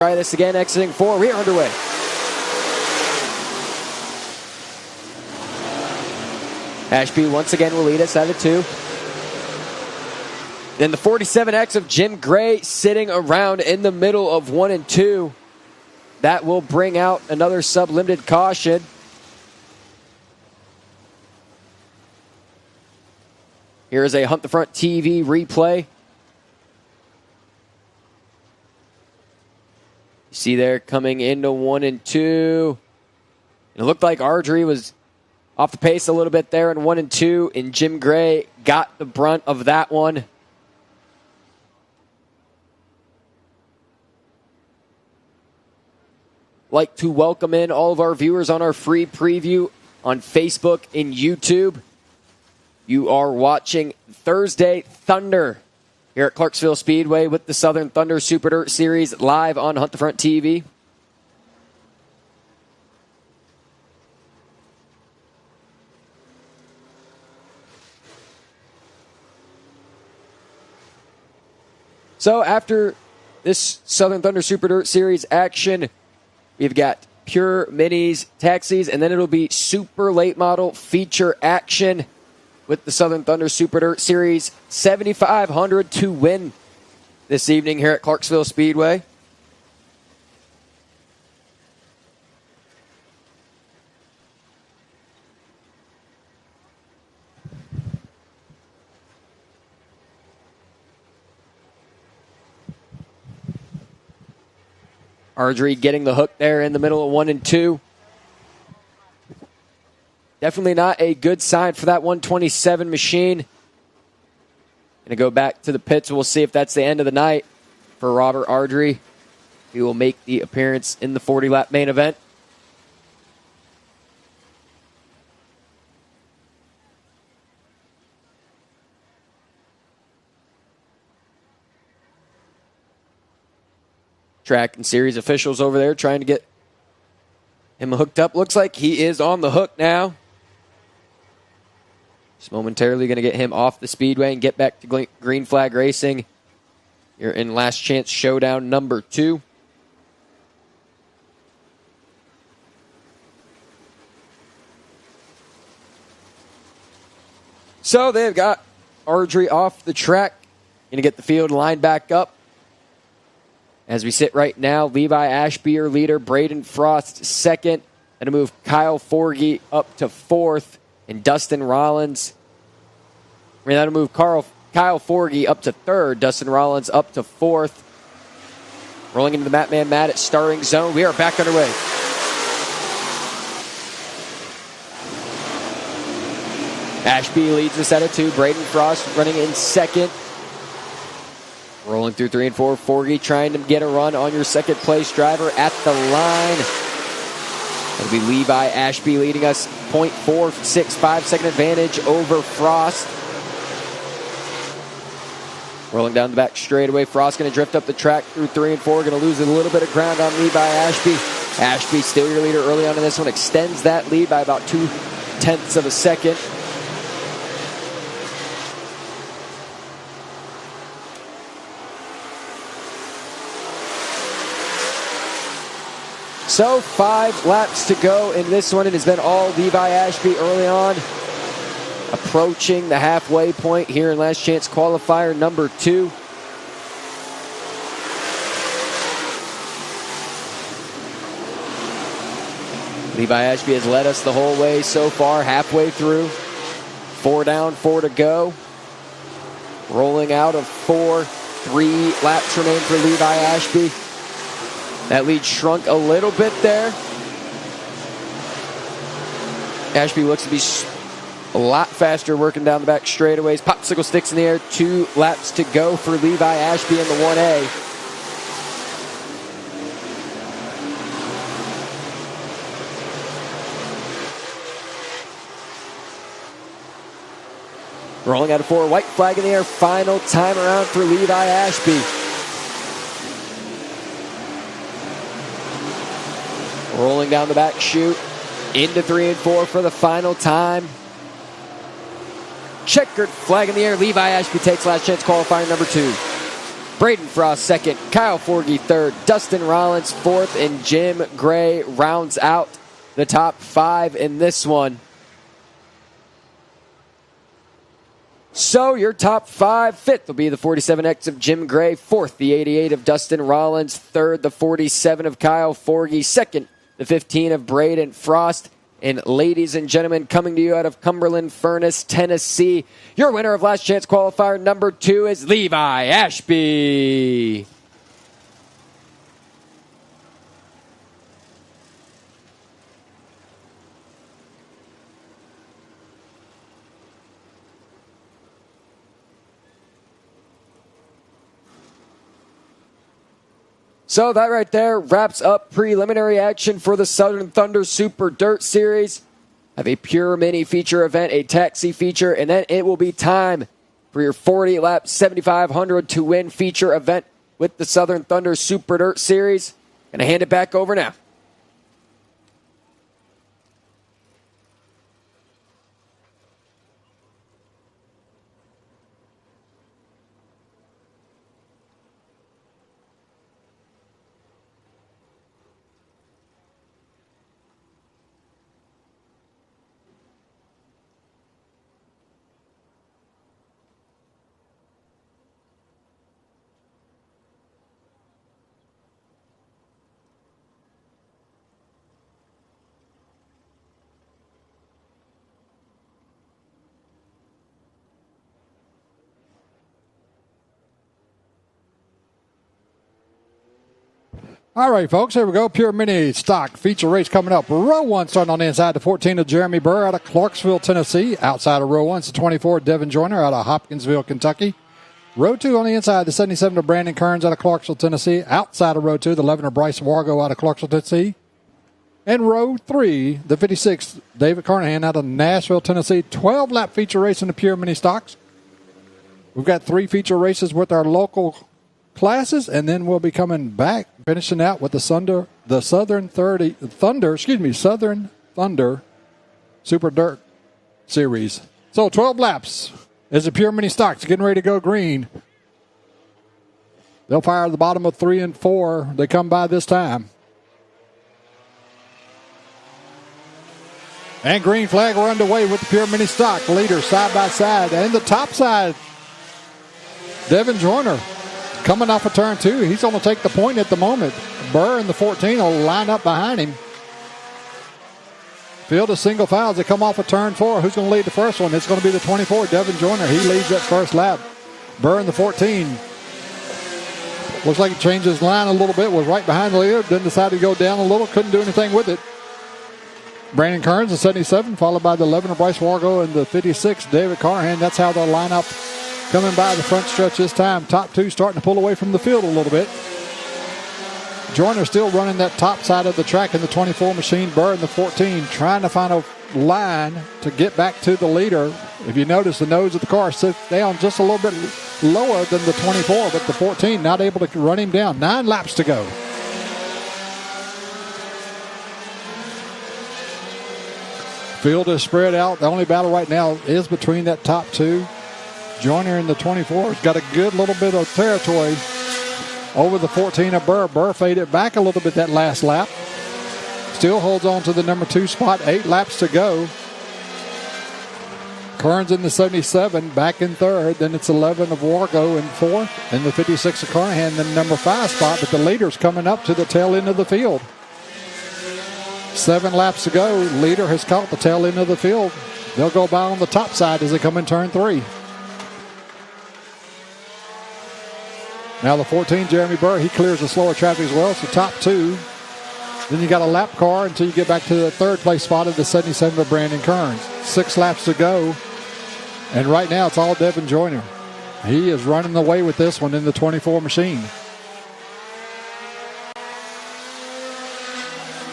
Try this again, exiting 4. We are underway. Ashby once again will lead us out of 2. Then the 47X of Jim Gray sitting around in the middle of 1 and 2. That will bring out another sub-limited caution. Here is a Hunt the Front TV replay. You see there coming into 1 and 2. It looked like Ardrey was off the pace a little bit there in 1 and 2, and Jim Gray got the brunt of that one. Like to welcome in all of our viewers on our free preview on Facebook and YouTube. You are watching Thursday Thunder here at Clarksville Speedway with the Southern Thunder Super Dirt Series live on Hunt the Front TV. So after this Southern Thunder Super Dirt Series action, we've got pure minis, taxis, and then it'll be super late model feature action with the Southern Thunder Super Dirt Series. $7,500 to win this evening here at Clarksville Speedway. Ardrey getting the hook there in the middle of 1 and 2. Definitely not a good sign for that 127 machine. Going to go back to the pits. We'll see if that's the end of the night for Robert Ardrey. He will make the appearance in the 40-lap main event. Track and series officials over there trying to get him hooked up. Looks like he is on the hook now. Just momentarily going to get him off the speedway and get back to green flag racing. You're in last chance showdown number 2. So they've got Ardrey off the track. Going to get the field lined back up. As we sit right now, Levi Ashby, your leader, Braden Frost second. Going to move Kyle Forgy up to 4th, and Dustin Rollins. That'll move Kyle Forgy up to 3rd, Dustin Rollins up to 4th. Rolling into the Matt at starting zone. We are back underway. Ashby leads us out of 2. Braden Frost running in second. Rolling through 3 and 4. Forgy trying to get a run on your second place driver at the line. It'll be Levi Ashby leading us 0.465 second advantage over Frost. Rolling down the back straightaway. Frost going to drift up the track through 3 and 4. Going to lose a little bit of ground on Levi Ashby. Ashby still your leader early on in this one. Extends that lead by about 0.2 of a second. So 5 laps to go in this one. It has been all Levi Ashby early on. Approaching the halfway point here in last chance qualifier number 2. Levi Ashby has led us the whole way so far, halfway through. 4 down, 4 to go. Rolling out of 4. 3 laps remain for Levi Ashby. That lead shrunk a little bit there. Ashby looks to be a lot faster working down the back straightaways. Popsicle sticks in the air. 2 laps to go for Levi Ashby in the 1A. Rolling out of 4. White flag in the air. Final time around for Levi Ashby. Rolling down the back chute into 3 and 4 for the final time. Checkered flag in the air. Levi Ashby takes last chance qualifier number 2. Braden Frost second, Kyle Forgy third, Dustin Rollins fourth, and Jim Gray rounds out the top 5 in this one. So your top 5, fifth will be the 47X of Jim Gray, fourth the 88 of Dustin Rollins, third the 47 of Kyle Forgy, second the 15 of Braden Frost. And ladies and gentlemen, coming to you out of Cumberland Furnace, Tennessee, your winner of Last Chance Qualifier number 2 is Levi Ashby. So that right there wraps up preliminary action for the Southern Thunder Super Dirt Series. Have a pure mini feature event, a taxi feature, and then it will be time for your 40-lap 7,500 to win feature event with the Southern Thunder Super Dirt Series. Gonna hand it back over now. All right, folks, here we go. Pure Mini Stock feature race coming up. Row 1 starting on the inside, the 14 of Jeremy Burr out of Clarksville, Tennessee. Outside of row 1 is the 24 Devin Joyner out of Hopkinsville, Kentucky. Row 2 on the inside, the 77 of Brandon Kearns out of Clarksville, Tennessee. Outside of row 2, the 11 of Bryce Wargo out of Clarksville, Tennessee. And row 3, the 56 David Carnahan out of Nashville, Tennessee. 12-lap feature race in the Pure Mini Stocks. We've got 3 feature races with our local classes, and then we'll be coming back, finishing out with the Southern Thunder Super Dirt Series. So 12 laps as the Pure Mini Stocks getting ready to go green. They'll fire the bottom of 3 and 4. They come by this time. And green flag are underway with the Pure Mini Stock leaders side by side. And the top side, Devin Joyner coming off of turn 2. He's going to take the point at the moment. Burr and the 14 will line up behind him. Field of single files. They come off of turn 4. Who's going to lead the first one? It's going to be the 24, Devin Joyner. He leads that first lap. Burr and the 14. Looks like he changed his line a little bit. Was right behind the leader. Then decided to go down a little. Couldn't do anything with it. Brandon Kearns, the 77, followed by the 11 of Bryce Wargo and the 56, David Carnahan. That's how they'll line up coming by the front stretch this time. Top 2 starting to pull away from the field a little bit. Joyner still running that top side of the track in the 24 machine. Burr in the 14 trying to find a line to get back to the leader. If you notice, the nose of the car sits down just a little bit lower than the 24, but the 14 not able to run him down. 9 laps to go. Field is spread out. The only battle right now is between that top 2. Joyner in the 24 has got a good little bit of territory over the 14 of Burr. Burr faded back a little bit that last lap. Still holds on to the number 2 spot. 8 laps to go. Kearns in the 77, back in 3rd. Then it's 11 of Wargo in 4th. And the 56 of Carnahan in the number 5 spot. But the leader's coming up to the tail end of the field. 7 laps to go. Leader has caught the tail end of the field. They'll go by on the top side as they come in turn 3. Now the 14, Jeremy Burr, he clears the slower traffic as well. So top 2. Then you got a lap car until you get back to the 3rd place spot of the 77 of Brandon Kearns. 6 laps to go. And right now it's all Devin Joyner. He is running away with this one in the 24 machine.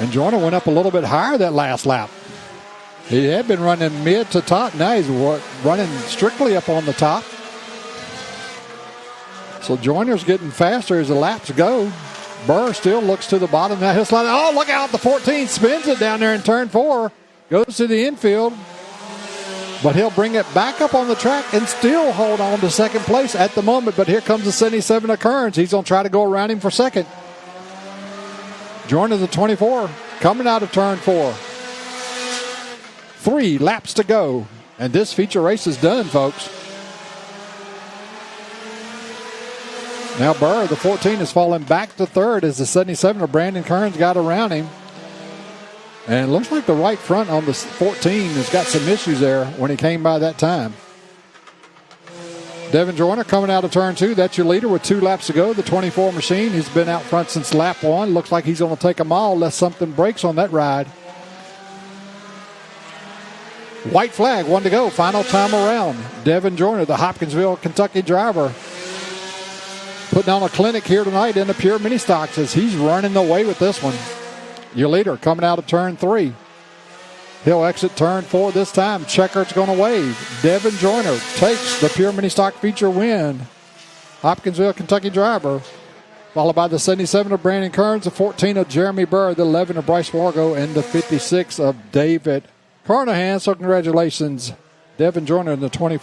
And Joyner went up a little bit higher that last lap. He had been running mid to top. Now he's running strictly up on the top. So Joyner's getting faster as the laps go. Burr still looks to the bottom. Now he'll slide. Oh, look out. The 14 spins it down there in turn 4. Goes to the infield. But he'll bring it back up on the track and still hold on to second place at the moment. But here comes the 77 of Kearns. He's going to try to go around him for second. Joining the 24, coming out of turn 4. 3 laps to go. And this feature race is done, folks. Now Burr, the 14, is falling back to third as the 77 of Brandon Kearns got around him. And it looks like the right front on the 14 has got some issues there when he came by that time. Devin Joyner coming out of turn 2. That's your leader with 2 laps to go. The 24 machine, he's been out front since lap 1. Looks like he's going to take a mile unless something breaks on that ride. White flag, 1 to go. Final time around. Devin Joyner, the Hopkinsville, Kentucky driver, putting on a clinic here tonight in the pure mini stocks as he's running away with this one. Your leader coming out of turn 3. He'll exit turn 4 this time. Checker's going to wave. Devin Joyner takes the pure mini stock feature win. Hopkinsville, Kentucky driver. Followed by the 77 of Brandon Kearns, the 14 of Jeremy Burr, the 11 of Bryce Wargo, and the 56 of David Carnahan. So congratulations, Devin Joyner in the 24.